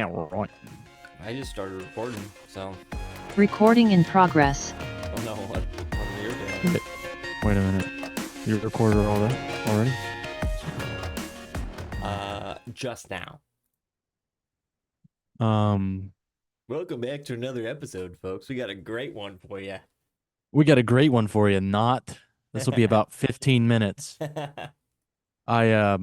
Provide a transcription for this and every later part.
Right. I just started recording, so Recording in progress. I don't know what you're doing. Wait, wait a minute. You recorded all that already? Just now. Um, Welcome back to another episode, folks. We got a great one for you. we got a great one for you. This will be about 15 minutes. I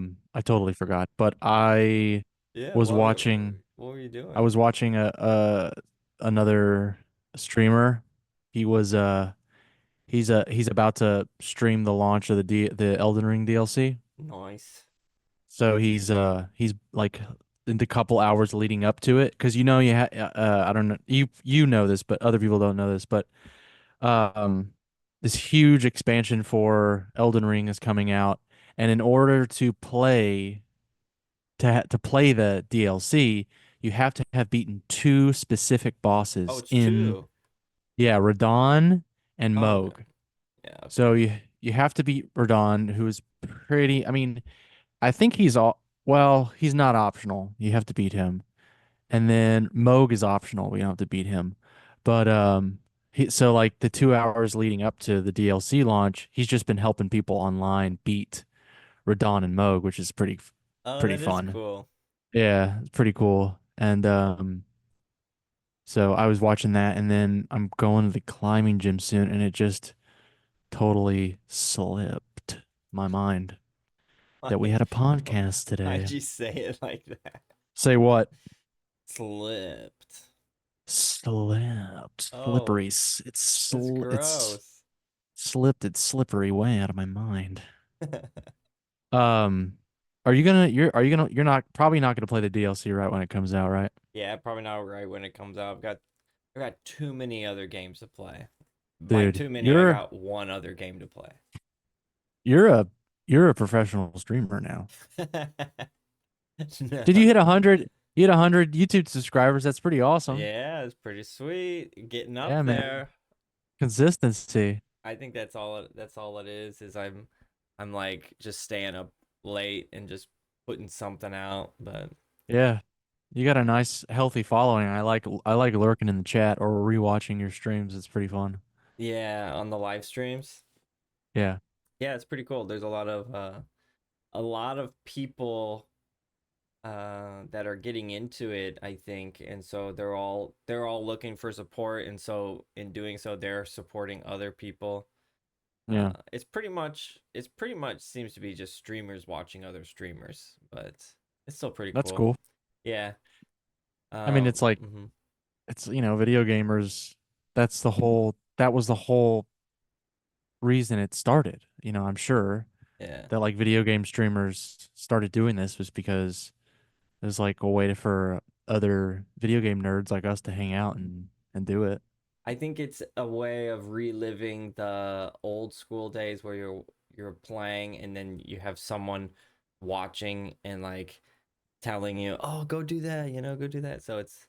totally forgot, but Yeah, was watching what were you I doing? was watching a another streamer. He was he's about to stream the launch of the Elden Ring DLC. Nice. So he's like in the couple hours leading up to it, because I don't know, you know this, but other people don't know this, but um this huge expansion for Elden Ring is coming out, and in order to play the DLC, you have to have beaten two specific Oh, bosses it's in, two. yeah, Radon and Oh, okay. Moog. Yeah, So okay. you have to beat Radon, who is pretty, I mean, I think he's not optional. You have to beat him. And then Moog is optional. We don't have to beat him. But so like the 2 hours leading up to the DLC launch, he's just been helping people online beat Radon and Moog, which is Oh, pretty that is fun. cool. Yeah, it's pretty cool. And so I was watching that, and then I'm going to the climbing gym soon, and it just totally slipped my mind that we Why, had a podcast why'd today. you say it like that? Say what? Slipped. Slipped. Oh, Slippery. that's It's gross. slipped its slippery way out of my mind. Um, you're not probably not gonna play the DLC right when it comes out, right? Yeah, probably not right when it comes out. I got too many other games to play. By Dude, too many, I got one other game to play. you're a you're a professional streamer now. No. Did you hit 100? You hit 100 YouTube subscribers. That's pretty awesome. Yeah, it's pretty sweet. Getting up Yeah, man. there. Consistency. I think that's all it is I'm like just staying up late and just putting something out, but Yeah. You got a nice healthy following. I like lurking in the chat or rewatching your streams. It's pretty fun. yeah, on the live streams. Yeah. Yeah, it's pretty cool. There's a lot of people that are getting into it, I think, and so they're all looking for support, and so in doing so they're supporting other people. Yeah. It's pretty much seems to be just streamers watching other streamers, but it's still pretty That's cool. cool. Yeah. I mean, it's like Mhm. it's video gamers, that was the whole reason it started. I'm sure Yeah. that like video game streamers started doing this was because it was like a way for other video game nerds like us to hang out and do it. I think it's a way of reliving the old school days where you're playing and then you have someone watching and like telling you, "Oh, go do that, go do that." So it's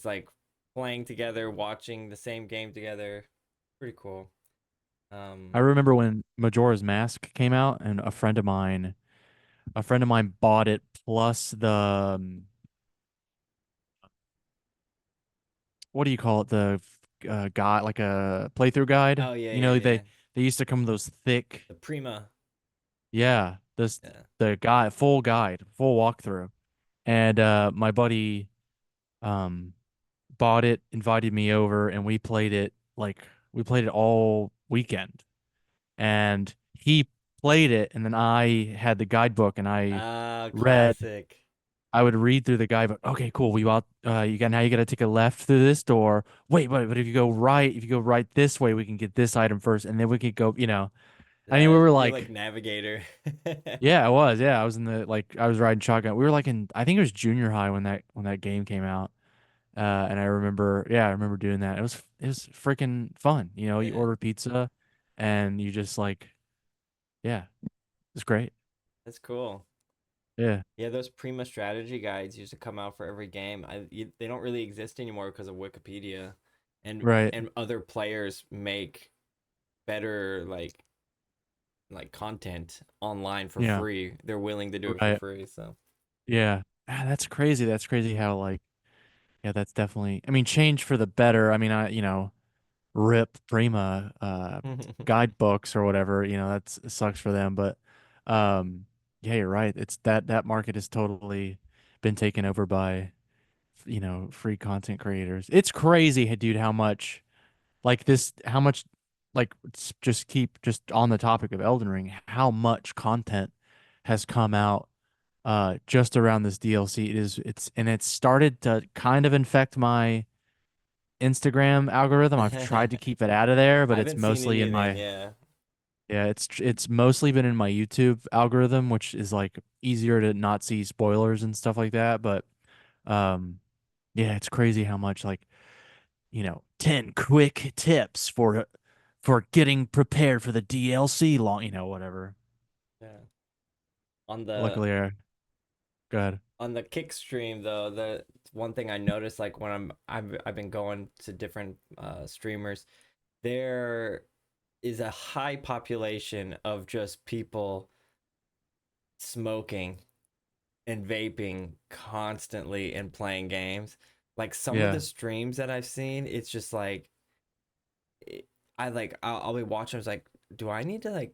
like playing together, watching the same game together. Pretty cool. I Um remember when Majora's Mask came out, and a friend of mine bought it plus the what do you call it, the guide, like a playthrough guide. oh yeah, You yeah, know, yeah. they used to come with those thick, The Prima. yeah, this Yeah. the guide, full walkthrough. And my buddy um bought it, invited me over, and we played it all weekend. And he played it, and then I had the guidebook, and Ah, read classic. I would read through the guidebook. Okay, cool. You got to take a left through this door. Wait, but if you go right this way, we can get this item first, and then we could go. I mean, we were You're like like, navigator. yeah, I was. Yeah, I was I was riding shotgun. We were like I think it was junior high when that game came out. And I remember doing that. It was freaking fun. You Yeah, order pizza, and you just like, yeah, it's great. that's cool. Yeah, Yeah, those Prima strategy guides used to come out for every game. They don't really exist anymore because of Wikipedia, and right. and other players make better like content online for Yeah, free. They're willing to do it for right. free. So Yeah. That's crazy. That's crazy how like Yeah, that's definitely. I mean, change for the better. I mean, rip Prima guidebooks or whatever. That's it sucks for them, but um, yeah, you're right. It's that market has totally been taken over by free content creators. It's crazy, dude, how much how much just keep just on the topic of Elden Ring, how much content has come out just around this DLC. It's started to kind of infect my Instagram algorithm. I've tried to I keep it out of there, but it's haven't seen mostly in anything. my Yeah. yeah, it's mostly been in my YouTube algorithm, which is like easier to not see spoilers and stuff like that. But um, yeah, it's crazy how much 10 quick tips for getting prepared for the DLC whatever. Yeah. On the Luckily, go ahead. on the kick stream though, the one thing I noticed, like when I've been going to different streamers, there is a high population of just people smoking and vaping constantly and playing games. Like some of the Yeah. streams that I've seen, it's just like it, I'll be watching. It's like, do I need to like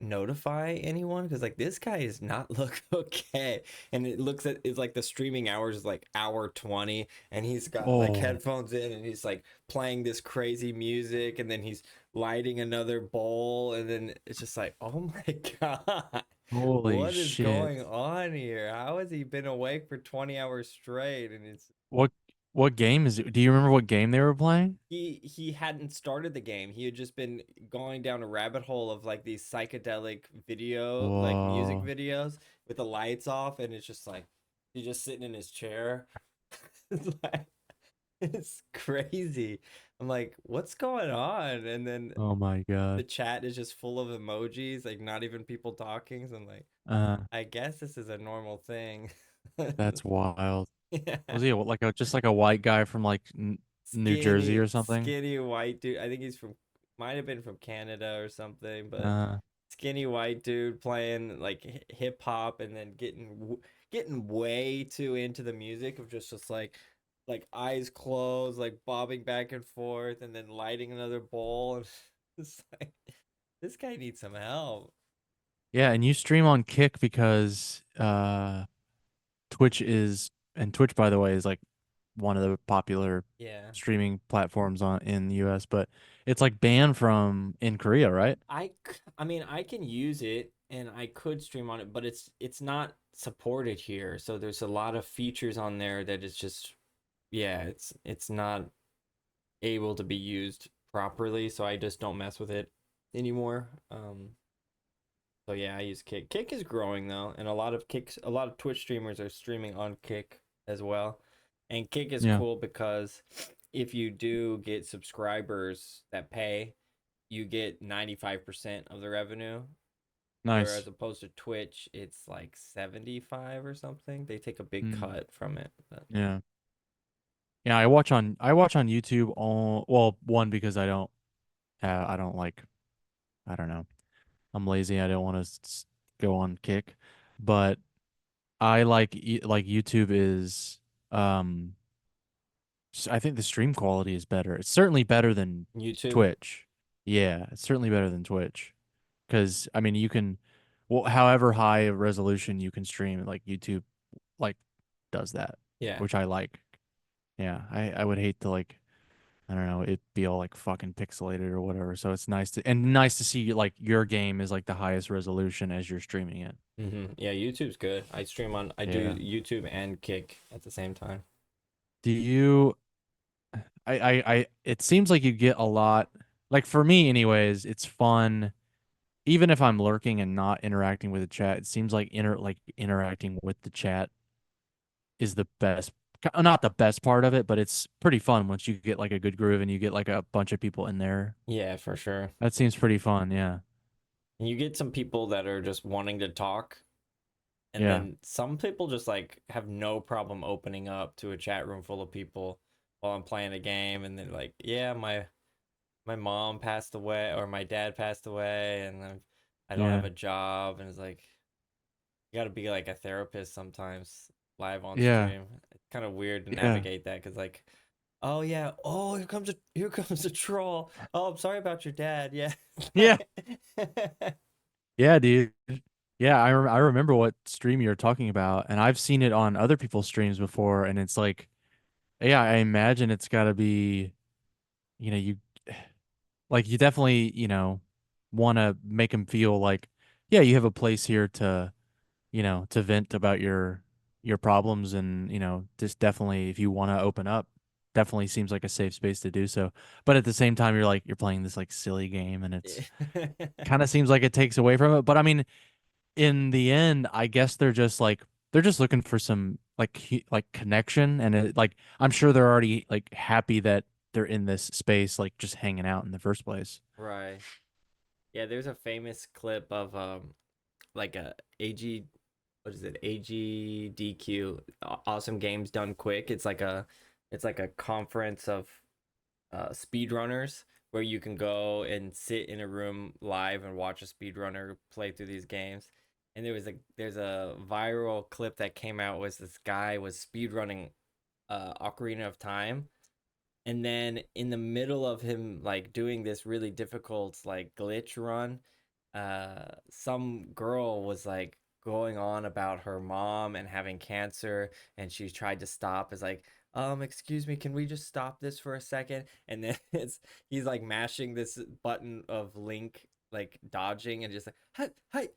notify anyone? Because like this guy is not look okay, and it looks at it's like the streaming hours is like hour 20, and he's got like Oh, headphones in, and he's like playing this crazy music, and then he's lighting another bowl, and then it's just like, oh my god. holy What is shit. going on here? How has he been awake for 20 hours straight? And it's What what game is it? Do you remember what game they were playing? he hadn't started the game. He had just been going down a rabbit hole of like these psychedelic video, like music Whoa. videos with the lights off, and it's just like he's just sitting in his chair. It's like it's crazy. I'm like, what's going on? And then Oh my the God. chat is just full of emojis, like not even people talking. So I'm like, Uh, I guess this is a normal thing. that's wild. Yeah. Was he just like a white guy from like N New Jersey Skinny, or something? skinny white dude. I think he's from, might have been from Canada or something, but Uh, skinny white dude playing like hip hop and then getting way too into the music of just like eyes closed, like bobbing back and forth, and then lighting another bowl. And it's like this guy needs some help. yeah, and you stream on Kick because Twitch, by the way, is like one of the popular Yeah. streaming platforms in the US, but it's like banned from in Korea, right? I mean, I can use it and I could stream on it, but it's not supported here. So there's a lot of features on there that it's just yeah, it's not able to be used properly, so I just don't mess with it anymore. So yeah, I use Kick. Kick is growing though, and a lot of Twitch streamers are streaming on Kick as well. And Kick is Yeah. cool because if you do get subscribers that pay, you get 95% of the revenue. Whereas Nice. opposed to Twitch, it's like 75 or something. They take a big Mm, cut from it. But yeah. Yeah, I watch on YouTube all well, one because I don't like I don't know. I'm lazy. I don't want to go on Kick, but I like YouTube is um I think the stream quality is better. It's certainly better than YouTube, Twitch. Yeah, it's certainly better than Twitch. Because I mean, you can, well, however high a resolution you can stream, like YouTube, like does that, yeah. which I like. Yeah, I would hate to I don't know, it be all like fucking pixelated or whatever. So it's nice to see like your game is like the highest resolution as you're streaming it. Yeah, YouTube's good. I do Yeah. YouTube and Kick at the same time. Do you? It seems like you get a lot. Like for me, anyways, it's fun. Even if I'm lurking and not interacting with the chat, it seems like interacting with the chat is the best. Not the best part of it, but it's pretty fun once you get like a good groove and you get like a bunch of people in there. Yeah, for sure. That seems pretty fun. Yeah. And you get some people that are just wanting to talk, and Yeah. then some people just like have no problem opening up to a chat room full of people while I'm playing a game, and they're like, "Yeah, my mom passed away or my dad passed away, and I don't have Yeah. a job," and it's like you got to be like a therapist sometimes live on Yeah. stream. kind of weird to Yeah. navigate that because like, oh yeah, oh here comes a troll. Oh, I'm sorry about your dad. Yeah. Yeah. Yeah, dude. Yeah, I remember what stream you're talking about, and I've seen it on other people's streams before, and it's like, yeah, I imagine it's got to be, you like you definitely, want to make them feel like, yeah, you have a place here to, to vent about your problems, and just definitely if you want to open up, definitely seems like a safe space to do so. But at the same time, you're playing this like silly game, and it's kind of seems like it takes away from it. But I mean, in the end, I guess they're just looking for some like connection, and like I'm sure they're already like happy that they're in this space, like just hanging out in the first place. Right. Yeah, there's a famous clip of like a AG, what is it? AGDQ, Awesome Games Done Quick. It's like a conference of speedrunners where you can go and sit in a room live and watch a speedrunner play through these games. And there's a viral clip that came out was this guy was speedrunning Ocarina of Time, and then in the middle of him like doing this really difficult like glitch run, some girl was like going on about her mom and having cancer, and she tried to stop, is like, excuse me, can we just stop this for a second? And then it's he's like mashing this button of Link, like dodging and just like hey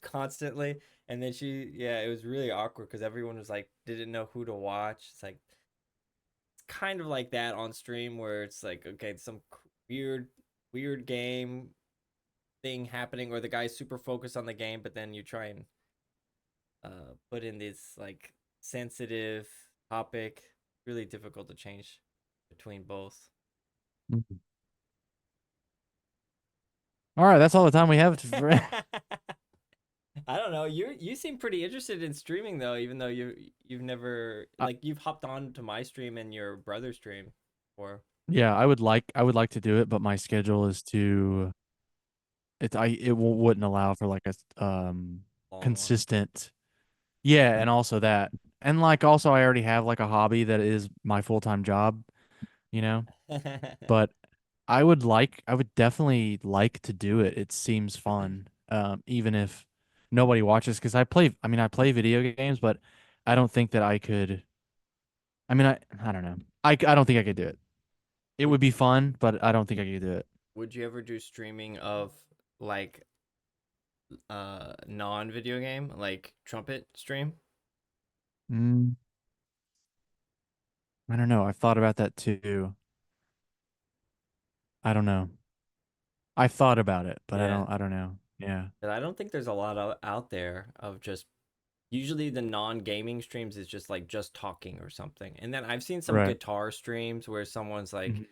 constantly. And then yeah, it was really awkward because everyone was like didn't know who to watch. It's like kind of like that on stream where it's like, okay, some weird game thing happening, or the guy's super focused on the game, but then you try and put in this like sensitive topic. Really difficult to change between both. Mhm. All right, that's all the time we have for. I don't know. You seem pretty interested in streaming though, even though you've never uh, like you've hopped on to my stream and your brother's stream, or yeah, I would like to do it, but my schedule is too wouldn't allow for like a long one. consistent. Yeah, and also that. And like also I already have like a hobby that is my full-time job, you know? But I would definitely like to do it. It seems fun. Even if nobody watches, because I play video games, but I don't think that I could. I don't know. I don't think I could do it. It would would be fun, but I don't think I could do it. would you ever do streaming of like non video game like trumpet stream? Mm, I don't know. I've thought about that too. I don't know. I thought about it, but Yeah. I don't know. Yeah. But I don't think there's a lot out there of just usually the non-gaming streams is just like just talking or something. And then I've seen some Right. guitar streams where someone's like Mhm.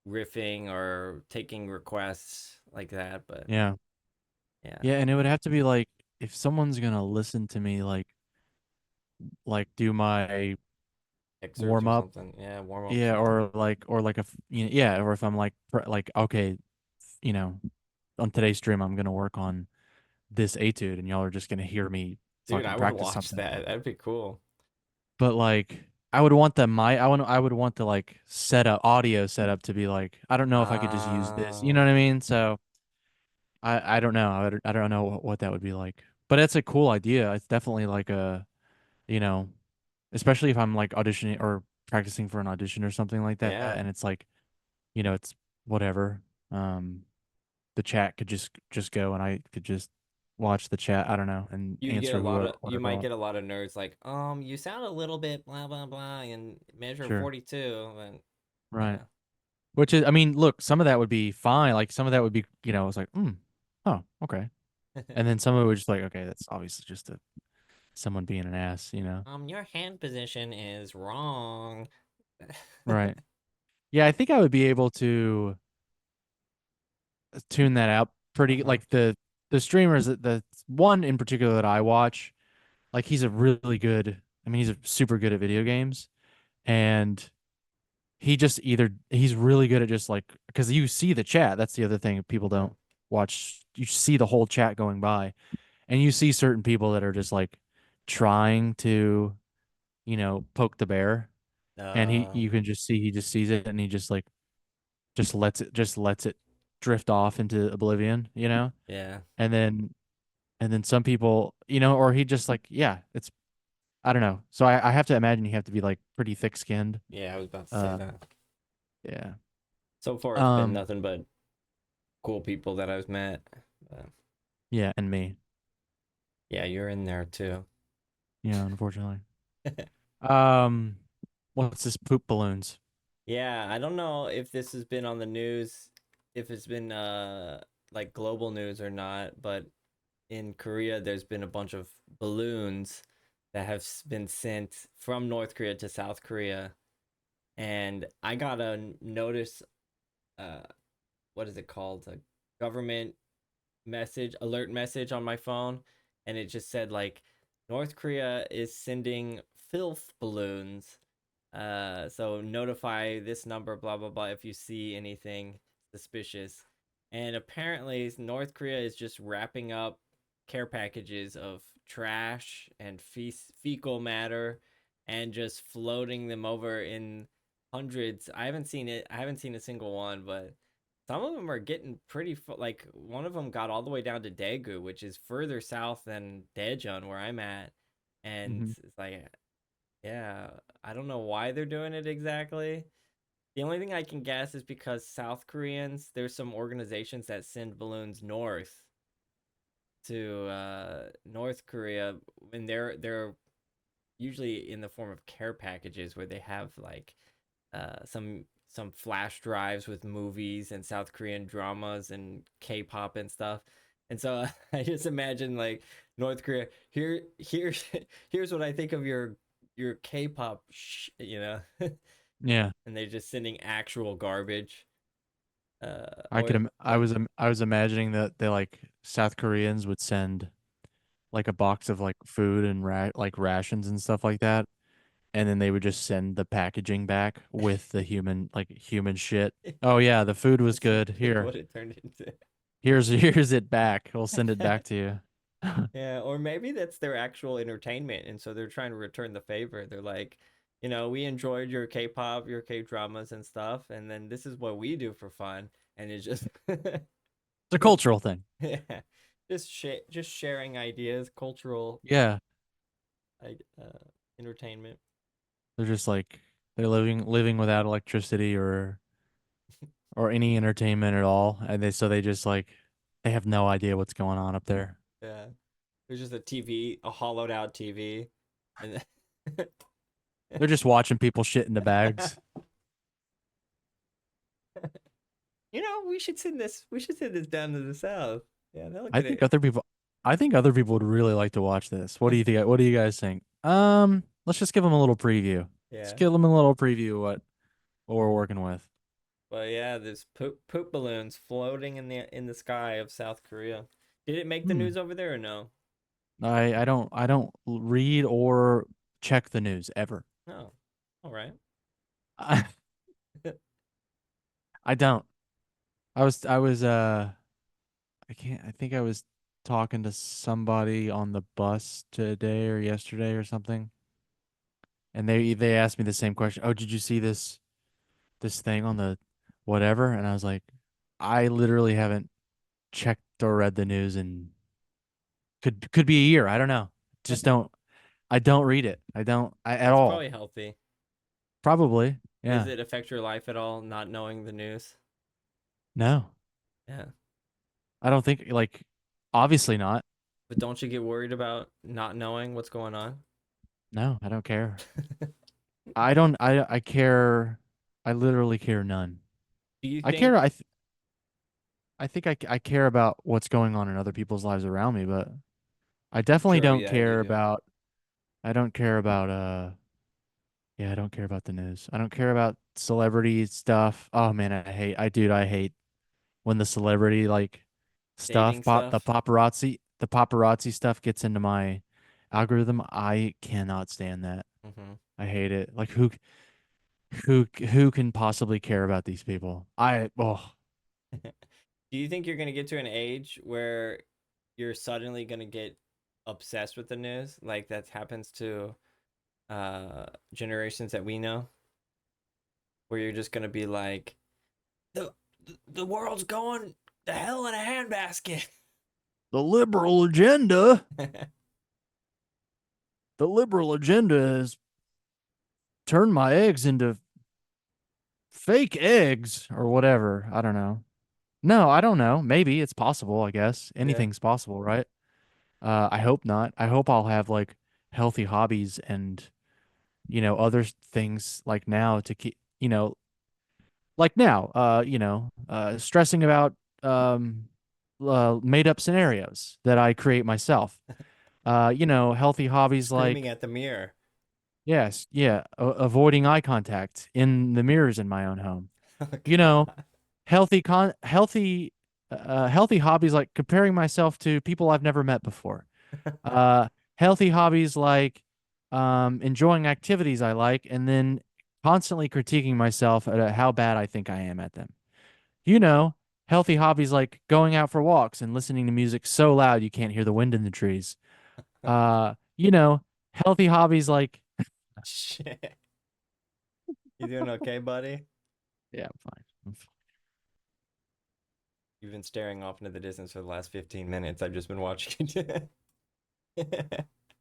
riffing or taking requests like that, but Yeah. yeah, Yeah, and it would have to be like if someone's gonna listen to me like do my excerpts warm or up, something. Yeah, warm-up yeah, something. or like a yeah, or if I'm like like okay, you know, on today's stream I'm gonna work on this etude, and y'all are just gonna hear me Dude, fucking I would practice watch something. that. That'd be cool. But like I would want I would want the like setup audio setup to be like I don't know if I could just use this. You know what I Um, mean? So I don't know. I don't know what that would be like. But it's a cool idea. It's definitely like a, you know, especially if I'm like auditioning or practicing for an audition or something like that, yeah. and it's like, it's whatever. The chat could just go, and I could just watch the chat. I don't know, and You'd get a answer lot of you whatever I might want. get a lot of nerds like, you sound a little bit blah blah blah and measure Sure. 42 and Right. yeah. Which is, I mean, look, some of that would be fine. Like some of that would be, it's like, oh, okay. And then some of it was just like, okay, that's obviously just someone being an ass. Your hand position is wrong. Right. Yeah, I think I would be able to tune that out pretty Uh-huh. like the streamers that the one in particular that I watch, like he's a really good, I mean he's a super good at video games, and he's really good at just like because you see the chat. That's the other thing people Yeah. don't watch. You see the whole chat going by, and you see certain people that are just like trying to, poke the bear, and he Uh, you can just see he just sees it and he just like just lets it drift off into oblivion. yeah. And then some people, or he just like, yeah, it's I don't know. So I have to imagine you have to be like pretty thick skinned. Yeah, I was about to say Uh that. yeah. So far, it's been Um nothing but cool people that I've met. Uh, yeah, and me. yeah, you're in there too. Yeah, unfortunately. Um what's this poop balloons? Yeah, I don't know if this has been on the news, if it's been like global news or not, but in Korea there's been a bunch of balloons that have been sent from North Korea to South Korea, and I got a notice, uh what is it called? A government alert message on my phone, and it just said like North Korea is sending filth balloons. So notify this number, blah blah blah, if you see anything suspicious. And apparently, North Korea is just wrapping up care packages of trash and fecal matter, and just floating them over in hundreds. I haven't seen it. I haven't seen a single one, but some of them are getting pretty. Like one of them got all the way down to Daegu, which is further south than Daejeon, where I'm at, and Hmm. it's like, yeah, I don't know why they're doing it exactly. The only thing I can guess is because South Koreans, there's some organizations that send balloons north to North Korea, and they're usually in the form of care packages where they have like some flash drives with movies and South Korean dramas and K-pop and stuff. And so I just imagine like North Korea. Here's here's what I think of your K-pop, Yeah. and they're just sending actual garbage. I Or could I like was I was imagining that they like South Koreans would send like a box of like food and like rations and stuff like that, and then they would just send the packaging back with the human shit. Oh yeah, the food was that's good. like Here, what it turned into. here's it back. We'll send it back to you. Yeah, or maybe that's their actual entertainment, and so they're trying to return the favor. They're like, we enjoyed your K-pop, your K-dramas and stuff, and then this is what we do for fun, and it's just, It's a cultural thing. yeah, just sharing ideas, cultural, Yeah, like, entertainment. they're just like they're living without electricity or any entertainment at all, and they just like they have no idea what's going on up there. Yeah, there's just a TV, a hollowed out TV, and They're just watching people shit in the bags. we should send this. We should send this down to the south. Yeah, they'll I get think it. other people I think other people would really like to watch this. What do you think? What do you guys think? Let's just give them a little preview. Let's Yeah. give them a little preview of what we're working with. But yeah, there's poop balloons floating in the sky of South Korea. Did it make the Hmm. news over there or no? I don't read or check the news ever. No. All right. I I don't. I think I was talking to somebody on the bus today or yesterday or something, and they asked me the same question. Oh, did you see this thing on the whatever? And I was like, I literally haven't checked or read the news and could be a year. I don't know. Just don't. I don't read it. I don't at That's all. probably healthy. Probably. Does Yeah. it affect your life at all not knowing the news? No. Yeah. I don't think like obviously not. But don't you get worried about not knowing what's going on? No, I don't care. I don't I care I literally care none. Do you I care think I think I care about what's going on in other people's lives around me, but I definitely True, don't yeah, you care do. about I don't care about yeah, I don't care about the news. I don't care about celebrity stuff. Oh man, I hate when the celebrity like Dating the stuff? paparazzi stuff gets into my algorithm. I cannot stand that. Mm-hmm. I hate it. Like who can possibly care about these people? Do you think you're gonna get to an age where you're suddenly gonna get obsessed with the news? Like that happens to generations that we know, where you're just gonna be like, the the world's going to hell in a handbasket. The liberal agenda. The liberal agenda has turned my eggs into fake eggs or whatever. I don't know. No, I don't know. Maybe it's possible, I guess. Yeah. Anything's possible, right? I hope not. I hope I'll have like healthy hobbies and, other things like now to keep, like now, stressing about made up scenarios that I create myself. Healthy hobbies Screaming like, at the mirror. yes, yeah, avoiding eye contact in the mirrors in my own home. Oh You know, God. healthy hobbies like comparing myself to people I've never met before. Uh, Healthy hobbies like enjoying activities I like and then constantly critiquing myself at how bad I think I am at them. You know, Healthy hobbies like going out for walks and listening to music so loud you can't hear the wind in the trees. Uh, you know, Healthy hobbies like, Shit. You doing okay, buddy? yeah, I'm fine. I'm fine. You've been staring off into the distance for the last 15 minutes. I've just been watching you.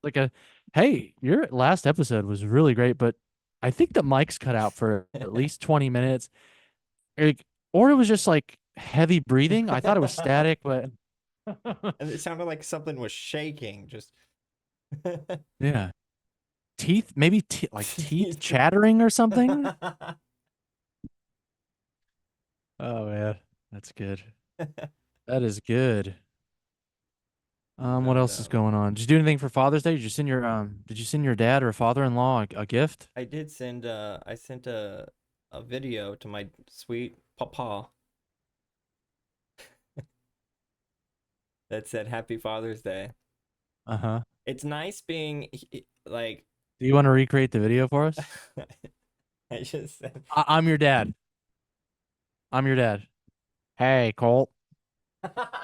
Like hey, your last episode was really great, but I think the mic's cut out for at least 20 minutes. Like, or it was just like heavy breathing. I thought it was static, but And it sounded like something was shaking. Just yeah. Teeth, maybe like teeth teeth. chattering or something. Oh man, that's good. That is good. What No, else is no. going on? Did you do anything for Father's Day? Did you send your dad or father-in-law a gift? I did send I sent a video to my sweet papa that said Happy Father's Day. Uh-huh. It's nice being like Do you want to recreate the video for us? I just said I'm your dad. I'm your dad. Hey, Colt.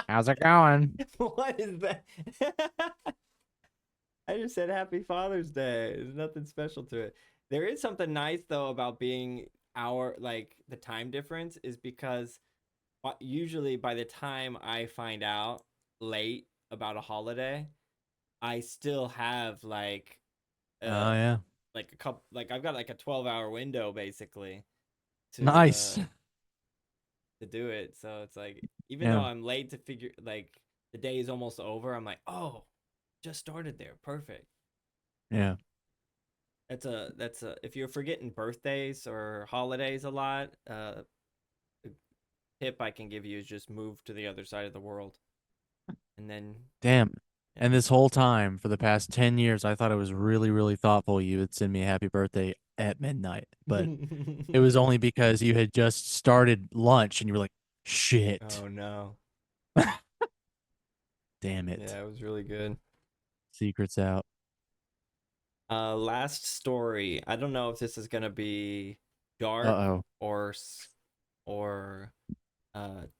How's it going? what is that? I just said Happy Father's Day. There's nothing special to it. There is something nice though about being our like the time difference is because usually by the time I find out late about a holiday, I still have Oh uh yeah. like a couple like I've got like a 12-hour window basically Nice. to do it. So it's like even though Yeah. I'm late to figure like the day is almost over, I'm like, "Oh, just started there. Perfect." Yeah. That's a if you're forgetting birthdays or holidays a lot, the tip I can give you is just move to the other side of the world and then Damn. yeah. And this whole time for the past 10 years, I thought it was really, really thoughtful you would send me a happy birthday at midnight. But it was only because you had just started lunch and you were like, shit. Oh no. Damn it. Yeah, it was really good. Secrets out. Last story. I don't know if this is gonna be dark Uh-oh. or or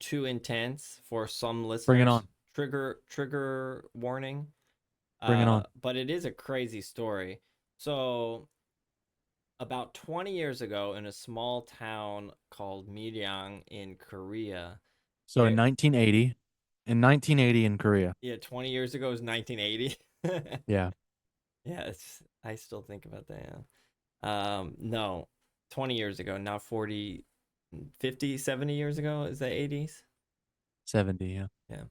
too intense for some Bring it listeners. on. Trigger warning. Bring it on. But it is a crazy story. So about 20 years ago in a small town called Miryang in Korea, So there in 1980 in Korea. yeah, 20 years ago is 1980. Yeah. Yeah, I still think about that. Yeah. No, 20 years ago, not 40, 50, 70 years ago is the 80s. 70, yeah. Yeah.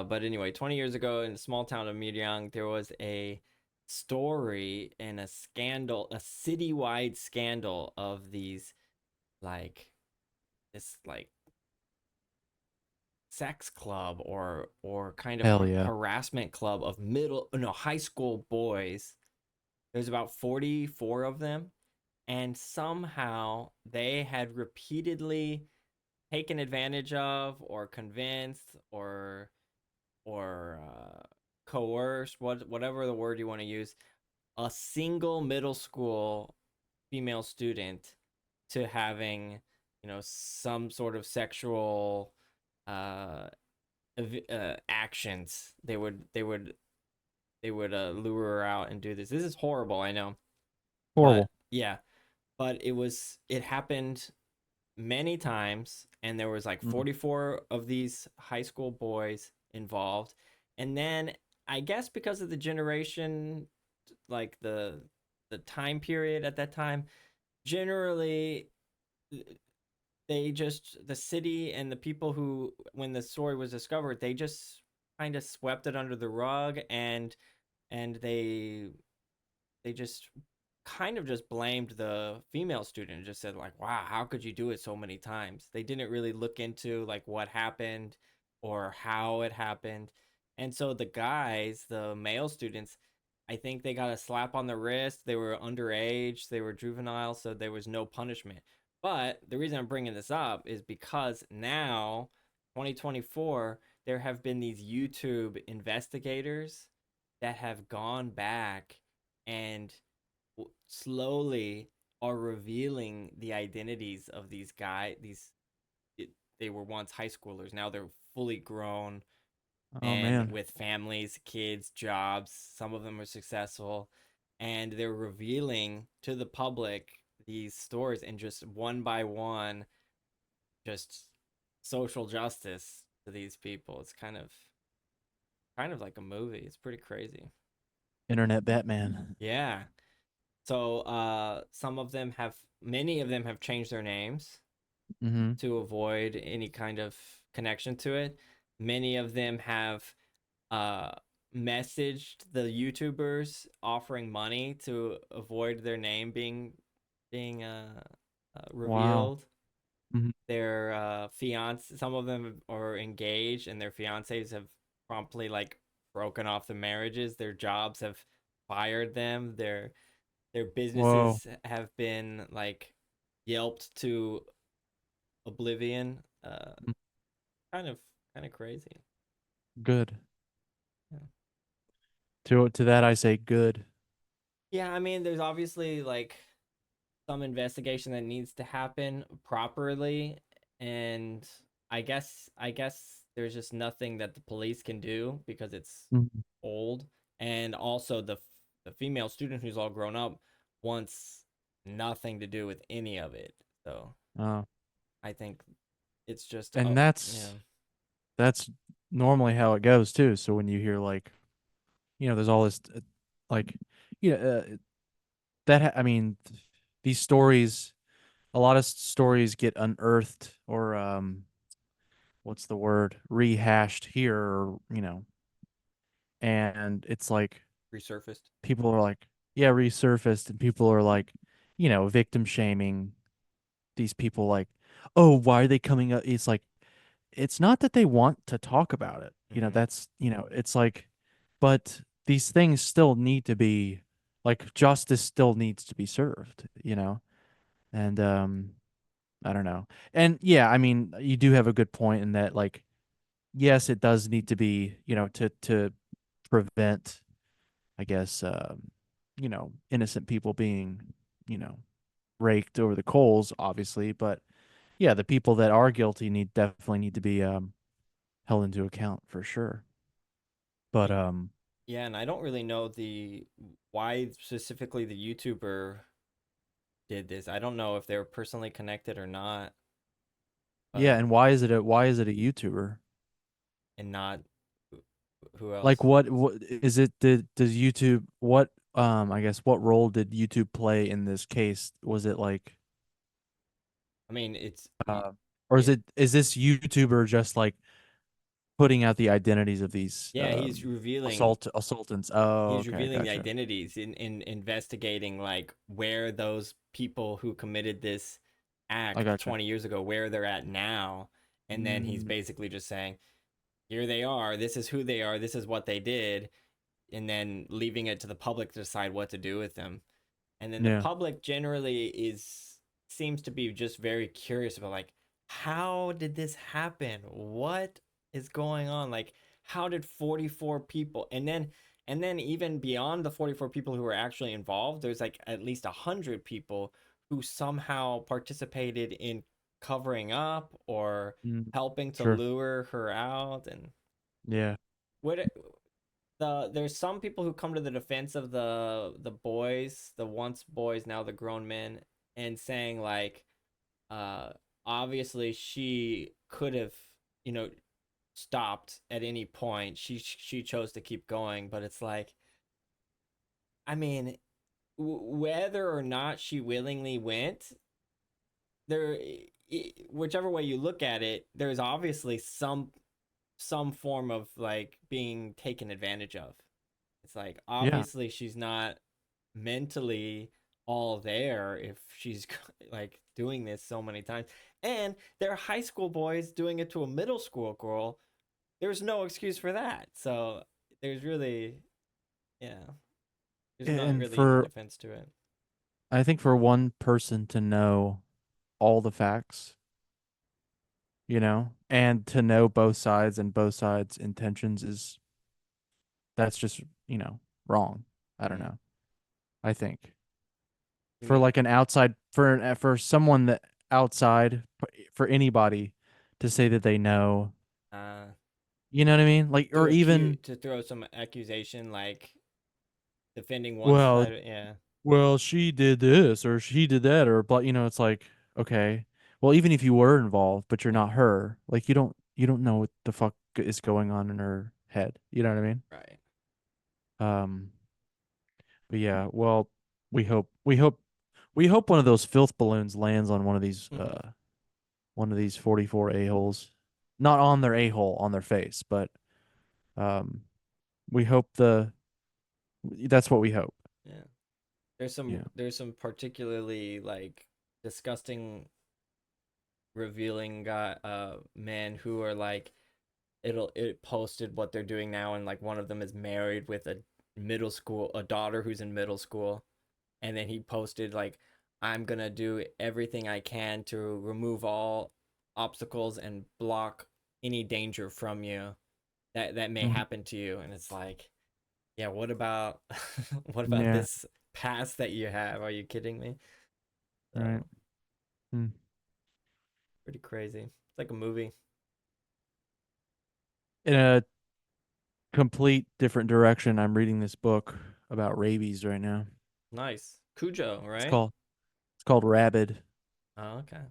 But anyway, 20 years ago in the small town of Miryang, there was a story and a scandal, a citywide scandal of these like this like sex club or kind of Hell yeah. harassment club of middle no high school boys. There's about 44 of them, and somehow they had repeatedly taken advantage of or convinced or coerced, whatever the word you want to use, a single middle school female student to having, some sort of sexual uh, actions. They would lure her out and do this. This is horrible, I know. But Horrible. yeah, but it happened many times, and there was like Mm. 44 of these high school boys involved. And then I guess because of the generation, like the time period at that time, generally they just the city and the people who, when the story was discovered, they just kind of swept it under the rug, and they just kind of just blamed the female student and just said like, wow, how could you do it so many times? They didn't really look into like what happened or how it happened. And so the guys, the male students, I think they got a slap on the wrist. They were underage, they were juvenile, so there was no punishment. But the reason I'm bringing this up is because now 2024, there have been these YouTube investigators that have gone back and slowly are revealing the identities of these guys. They were once high schoolers, now they're fully grown Oh and man. with families, kids, jobs. Some of them are successful, and they're revealing to the public these stories, and just one by one, just social justice to these people. It's kind of like a movie. It's pretty crazy. Internet Batman. Yeah. So some of them have, many of them have changed their names Mm-hmm. to avoid any kind of connection to it. Many of them have uh, messaged the YouTubers offering money to avoid their name being Wow. revealed. Hmm. Their fiance, some of them are engaged, and their fiancés have promptly like broken off the marriages. Their jobs have fired them. Their Whoa. businesses have been like yelped to oblivion. Mm. Kind of kind of crazy. Good. Yeah. To that I say good. Yeah, I mean, there's obviously like some investigation that needs to happen properly, and I guess there's just nothing that the police can do because it's Mhm. old, and also the female student who's all grown up wants nothing to do with any of it. So Uh, I think it's just and yeah. that's normally how it goes too. So when you hear like, there's all this like, yeah, I mean, these stories, a lot of stories get unearthed or what's the word, rehashed here, or and it's like Resurfaced. people are like, yeah, resurfaced, and people are like, victim shaming these people, like, oh, why are they coming up? It's like, it's not that they want to talk about it. Mm-hmm. That's, it's like, but these things still need to be, like, justice still needs to be served, and I don't know. And yeah, I mean, you do have a good point in that, like, yes, it does need to be, to prevent, I guess, innocent people being, you know, raked over the coals, obviously. But yeah, the people that are guilty definitely need to be held into account for sure. But Yeah, and I don't really know the why specifically the YouTuber did this. I don't know if they were personally connected or not, yeah, but and why is it a YouTuber? and not who Like, else? what is it? Does YouTube, what I guess, what role did YouTube play in this case? Was it like I mean, uh or it is this YouTuber just like putting out the identities of these yeah, assaultants? Oh, he's okay, revealing the gotcha. identities in investigating like where those people who committed this I act gotcha. 20 years ago, where they're at now, and then he's Mm, basically just saying, here they are, this is who they are, this is what they did, and then leaving it to the public to decide what to do with them. And then the yeah. public generally is seems to be just very curious about like, how did this happen, what is going on, like how did 44 people, and then even beyond the 44 people who were actually involved, there's like at least 100 people who somehow participated in covering up or Mm, helping to sure. lure her out. And Yeah. what there's some people who come to the defense of the boys, the once boys, now the grown men, and saying like, uh, obviously she could have, you know, stopped at any point. She chose to keep going, but it's like, I mean, whether or not she willingly went, there, whichever way you look at it, there's obviously some form of like being taken advantage of. It's like Yeah. obviously she's not mentally all there if she's like doing this so many times. And they're high school boys doing it to a middle school girl. There's no excuse for that. So there's really, yeah, there's not And really any for defense to it. I think for one person to know all the facts, and to know both sides and both sides' intentions is that's just, wrong. I don't Mm. know. I think You for mean, like an outside for someone that outside for anybody to say that they know, uh, you know what I mean? Like or even to throw some accusation like defending one well, side? Yeah, she did this or she did that or but it's like okay. Well, even if you were involved, but you're yeah, not her, like you don't know what the fuck is going on in her head. You know what I mean? right. Um but yeah, well, we hope we hope we hope one of those filth balloons lands on one of these 44 a-holes. Not on their a-hole, on their face, but um we hope that's what we hope. Yeah. Yeah. There's some particularly like disgusting revealing guy men who are like it posted what they're doing now, and like one of them is married with a daughter who's in middle school, and then he posted like, I'm gonna do everything I can to remove all obstacles and block any danger from you that may Mhm. happen to you. And it's like, yeah, what about what about Yeah, this past that you have? Are you kidding me? right. So Mm. pretty crazy. It's like a movie. In a complete different direction, I'm reading this book about rabies right now. Nice. Cujo, It's right? called it's called Rabid. Oh, okay.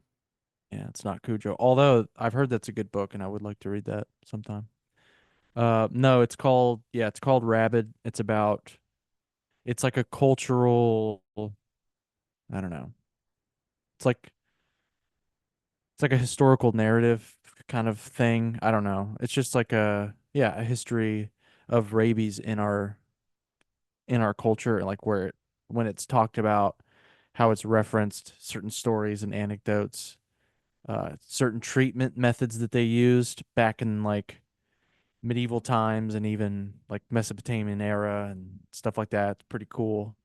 Yeah, it's not Cujo. Although I've heard that's a good book and I would like to read that sometime. No, it's called Rabid. It's like a cultural, I don't know. It's like it's like a historical narrative kind of thing. I don't know. It's just like a history of rabies in our culture, and like when it's talked about, how it's referenced, certain stories and anecdotes, certain treatment methods that they used back in like medieval times and even like Mesopotamian era and stuff like that. It's pretty cool.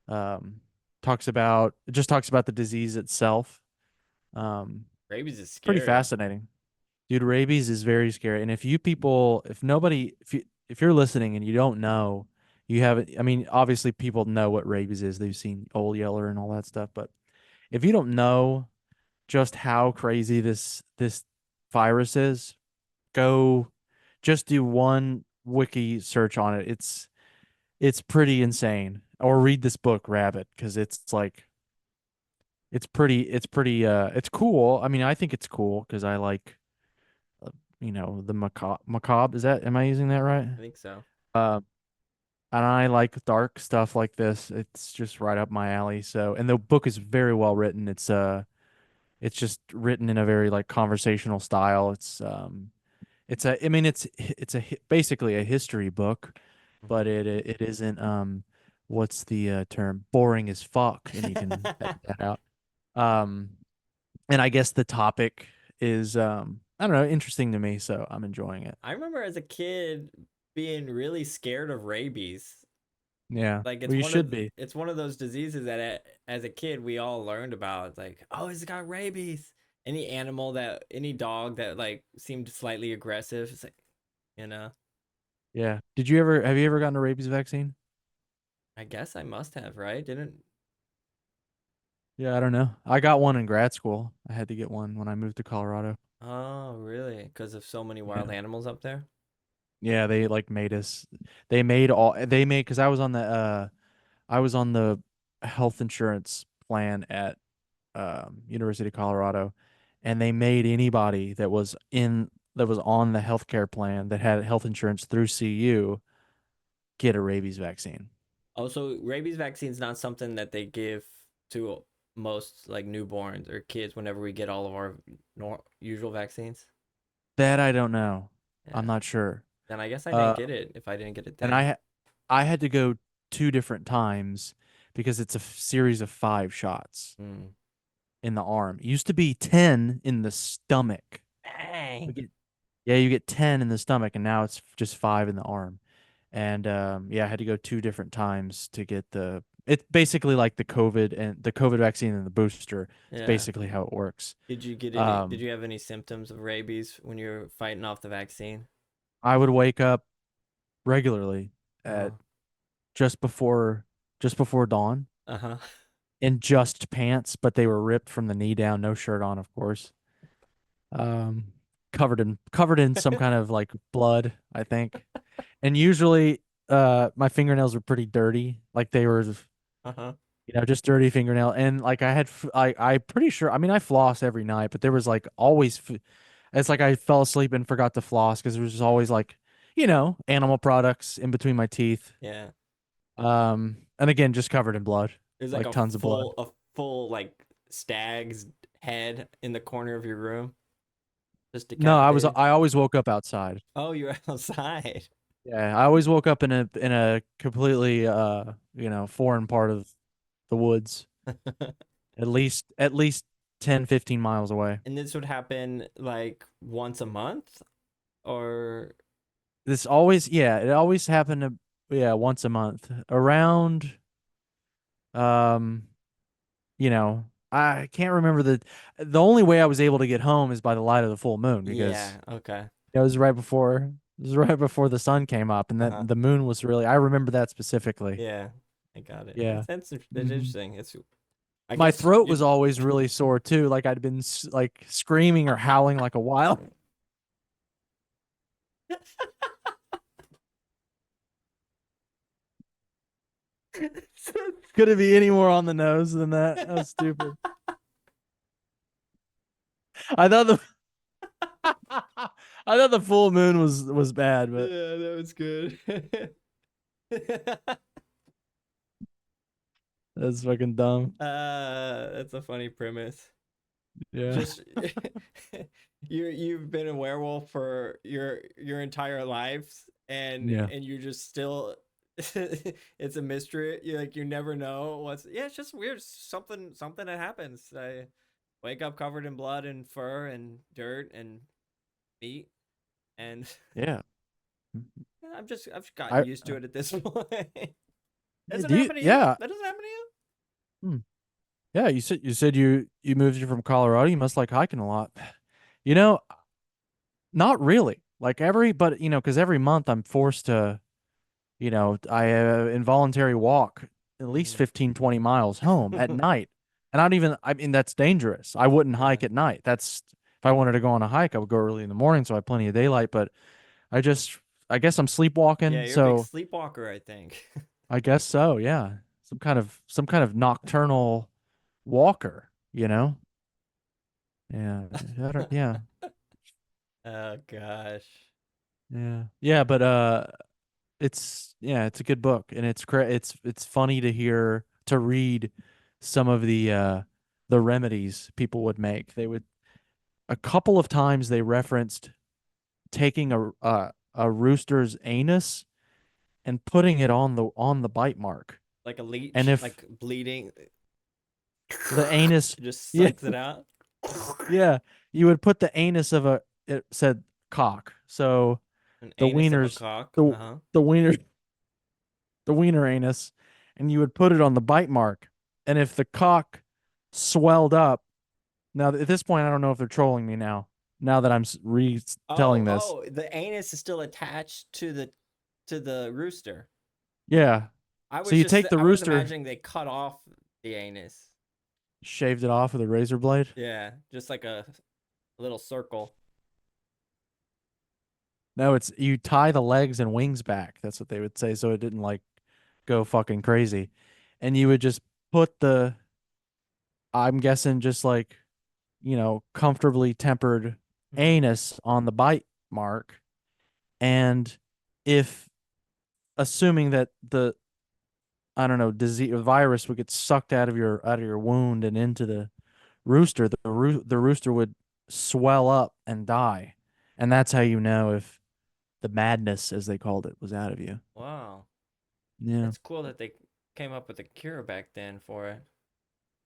Um, it just talks about the disease itself. Um, Rabies is Pretty scary. fascinating. Dude, rabies is very scary. And if you're listening and you don't know, you haven't, I mean, obviously people know what rabies is. They've seen Old Yeller and all that stuff. But if you don't know just how crazy this virus is, go just do one wiki search on it. It's pretty insane. Or read this book, Rabbit, because it's cool. I mean, I think it's cool because I like the macabre. Am I using that right? I think so. Uh, and I like dark stuff like this. It's just right up my alley. So, and the book is very well written. It's just written in a very like conversational style. I mean, basically a history book, but Hmm. it isn't what's the term? Boring as fuck, and you can edit that out. Um, and I guess the topic is I don't know, interesting to me, so I'm enjoying it. I remember as a kid being really scared of rabies. Yeah. Like Well, you should be. it's one of those diseases that as a kid we all learned about. It's like, oh, he's got rabies. Any dog that like seemed slightly aggressive, it's like, you know, Yeah. Have you ever gotten a rabies vaccine? I guess I must have, right? Didn't Yeah, I don't know. I got one in grad school. I had to get one when I moved to Colorado. Oh, really? Because of so many wild Yeah. animals up there? Yeah, they like made us. They made all. They made because I was on the. I was on the health insurance plan at University of Colorado, and they made anybody that was on the healthcare plan that had health insurance through CU get a rabies vaccine. Also, rabies vaccine is not something that they give to most like newborns or kids whenever we get all of our usual vaccines. That I don't know. I'm Yeah. not sure. Then I guess I didn't Uh, get it if I didn't get it and then. I had to go two different times because it's a series of 5 shots Mm. in the arm. It used to be 10 in the stomach. We Dang. get Yeah, you get 10 in the stomach, and now it's just 5 in the arm. And yeah, I had to go two different times to get the. It's basically like the COVID vaccine and the booster. It's Yeah. basically how it works. Did you get any? Did Um, you have any symptoms of rabies when you were fighting off the vaccine? I would wake up regularly Uh huh. at just before just before dawn Uh huh. in just pants, but they were ripped from the knee down, no shirt on, of course. Um, covered in some kind of like blood, I think. And usually my fingernails were pretty dirty, like they were, Uh huh. just dirty fingernail. And like I pretty sure, I mean, I floss every night, but there was like always it's like I fell asleep and forgot to floss because there was just always like, animal products in between my teeth. Yeah. And again, just covered in blood, There's like like tons of blood. a full like stag's head in the corner of your room, just No, decapitated. I always woke up outside. Oh, you're outside. Yeah, I always woke up in a completely foreign part of the woods, at least 10, 15 miles away. And this would happen like once a month, or It always happened once a month around um I can't remember the only way I was able to get home is by the light of the full moon because yeah, okay, it was right before the sun came up, and uh that huh, the moon was really, I remember that specifically. yeah, I got it. Yeah. That's hmm interesting. It's I My guess throat you was always really sore too, like I'd been like screaming or howling like a wild. Could it be any more on the nose than that? That was stupid. I thought the I thought the full moon was bad, but yeah, that was good. that's fucking dumb. That's a funny premise. Yeah. Just you've been a werewolf for your entire lives, Yeah. and you're just still it's a mystery. You like you never know what's yeah, it's just weird. Something that happens. I wake up covered in blood and fur and dirt and meat, and Yeah. I've just gotten I used to it at this point. yeah, Doesn't happen to you? yeah. That doesn't happen to you? Hmm. Yeah, you said you moved from Colorado. You must like hiking a lot. You know, not really. Like but because every month I'm forced to, I involuntary walk at least Mm-hmm. 15, 20 miles home at night. And I don't even, I mean, that's dangerous. I wouldn't Yeah. hike at night. If I wanted to go on a hike, I would go early in the morning so I have plenty of daylight. But I just, I guess I'm Yeah, sleepwalking. you're a big So sleepwalker, I think. I guess so. Yeah. Some kind of nocturnal walker, you know? Yeah. Yeah. Oh gosh. Yeah. Yeah. But, it's a good book, and it's funny to read some of the remedies people would make. A couple of times they referenced taking a rooster's anus and putting it on the bite mark. Like a And leech, if like bleeding, the anus it just yeah, sucks it out. yeah, you would put the anus of it said cock. So An the anus of a wieners cock. the Uh huh. the wiener the wiener anus, and you would put it on the bite mark. And if the cock swelled up, now at this point, I don't know if they're trolling me now. Now that I'm retelling this, The anus is still attached to the rooster. yeah. So you take the I was rooster, imagining they cut off the anus. shaved it off with a razor blade. Yeah, just like a little circle. No, it's you tie the legs and wings back. That's what they would say, so it didn't like go fucking crazy. And you would just put the, I'm guessing, just like, comfortably tempered Mhm. anus on the bite mark. And if, assuming that the, I don't know, disease virus would get sucked out of your wound and into the rooster, the rooster would swell up and die. And that's how you know if the madness, as they called it, was out of you. Wow. Yeah. That's cool that they came up with a cure back then for it.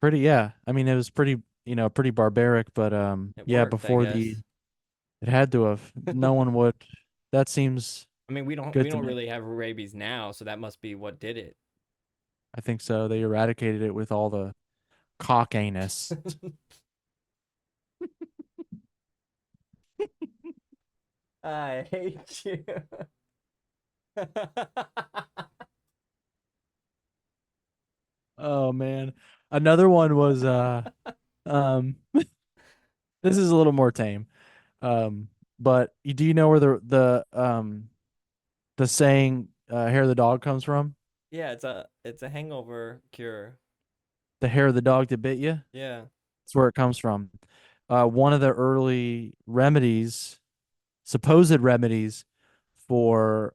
Pretty, yeah. I mean, it was pretty, pretty barbaric, but It yeah, worked, I before the guess. it had to have. No one would. That seems I mean, we good to don't me. really have rabies now, so that must be what did it. I think so. They eradicated it with all the cock anus. I hate you. Oh man. Another one was um this is a little more tame. But do you know where the saying hair of the dog comes from? Yeah, it's a hangover cure. The hair of the dog that bit you? Yeah. That's where it comes from. One of the early remedies, supposed remedies for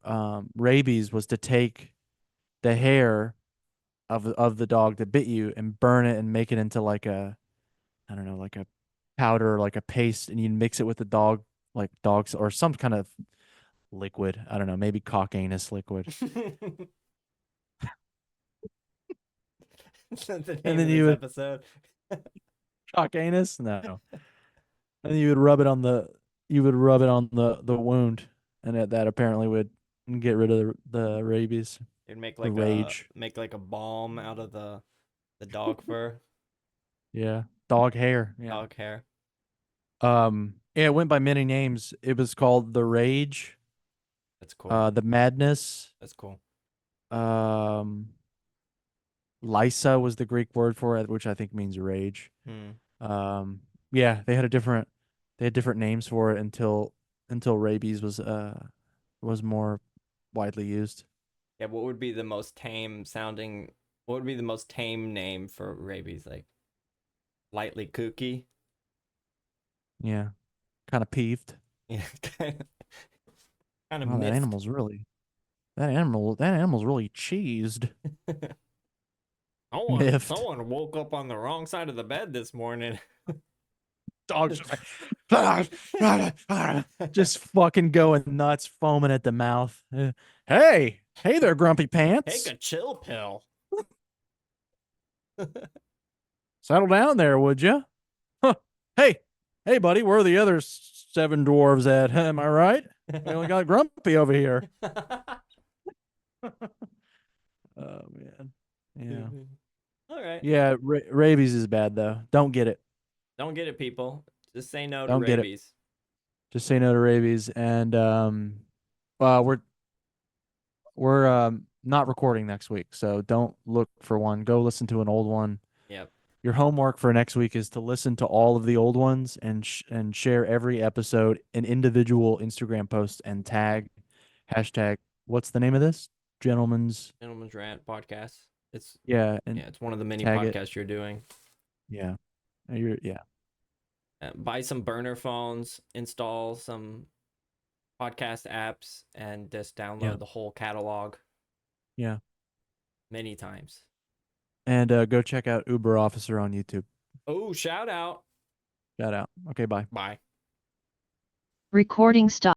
rabies was to take the hair of the dog that bit you and burn it and make it into like a, I don't know, like a powder, like a paste, and you mix it with the dog, like dogs or some kind of liquid. I don't know, maybe cock anus liquid. That's the And name then of you this would episode. cock anus? No. And you would rub it on the wound, and that apparently would get rid of the rabies, You'd the rage. make like a balm out of the dog fur, Yeah. Dog hair. Yeah. dog hair. Yeah, it went by many names. It was called the rage, That's cool. the madness, That's cool. um, Lysa was the Greek word for it, which I think means rage. Hmm. Um, yeah, they had different names for it until rabies was more widely used. Yeah, what would be the most tame sounding? What would be the most tame name for rabies? Like lightly kooky. Yeah, kind of peeved. Yeah, kind of Oh, miffed. that animal's really cheesed. Someone Miffed. someone woke up on the wrong side of the bed this morning. Dog's just like just fucking going nuts, foaming at the mouth. Hey there, Grumpy Take Pants. a chill pill. Settle down there, would you? Huh. Hey, hey, buddy, where are the other seven dwarves at? Am I right? We only got Grumpy over here. Oh man, yeah, All right. yeah. Rabies is bad though. Don't get it. Don't get it, people. Just say no to Don't get it. rabies. Just say no to rabies. And uh, we're we're not recording next week, so don't look for one. Go listen to an old one. Yep. Your homework for next week is to listen to all of the old ones and share every episode an individual Instagram post and tag hashtag. What's the name of this? Gentlemen's. Gentlemen's Rant podcast. It's Yeah, and yeah, it's one of the many tag it. podcasts you're doing. Yeah, yeah, Buy some burner phones, install some podcast apps, and just yeah, download the whole catalog yeah. many times. And go check out Uber Officer on YouTube. Oh, shout out. Shout out. Okay, bye. Bye. Recording stop.